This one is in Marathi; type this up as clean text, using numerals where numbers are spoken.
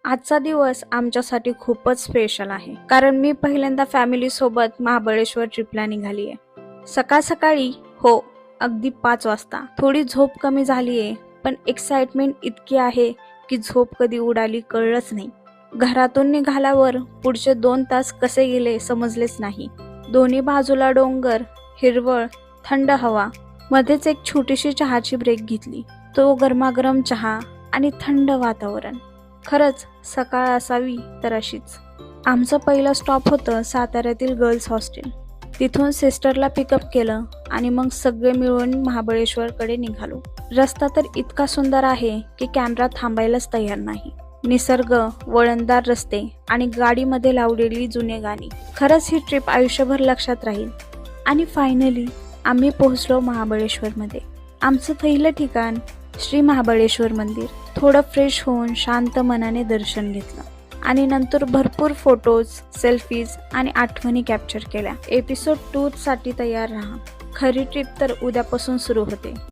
आजचा दिवस आमच्यासाठी खूपच स्पेशल आहे, कारण मी पहिल्यांदा फॅमिली सोबत महाबळेश्वर ट्रिपला निघाली आहे. सकाळ सकाळी, हो, अगदी 5 वाजता. थोडी झोप कमी झालीये, पण एक्साइटमेंट इतकी आहे की झोप कधी उडाली कळलंच नाही. घरातून निघाल्यावर पुढचे 2 तास कसे गेले समजलेच नाही. दोन्ही बाजूला डोंगर, हिरवळ, थंड हवा, मध्येच एक छोटीशी चहाची ब्रेक घेतली. तो गरमागरम चहा आणि थंड वातावरण. खरंच सकाळ असावी तर अशीच. आमचं पहिलं स्टॉप होतं साताऱ्यातील गर्ल्स हॉस्टेल. तिथून सिस्टरला पिकअप केलं आणि मग सगळे मिळून महाबळेश्वरकडे निघालो. रस्ता तर इतका सुंदर आहे की कॅमेरा थांबायलाच तयार नाही. निसर्ग, वळणदार रस्ते आणि गाडीमध्ये लावलेली जुने गाणी. खरंच ही ट्रिप आयुष्यभर लक्षात राहील. आणि फायनली आम्ही पोहोचलो महाबळेश्वरमध्ये. आमचं पहिलं ठिकाण श्री महाबळेश्वर मंदिर. थोडं फ्रेश होऊन शांत मनाने दर्शन घेतलं आणि नंतर भरपूर फोटोज, सेल्फीज आणि आठवणी कॅप्चर केल्या. एपिसोड 2 साठी तयार राहा. खरी ट्रिप तर उद्यापासून सुरू होते.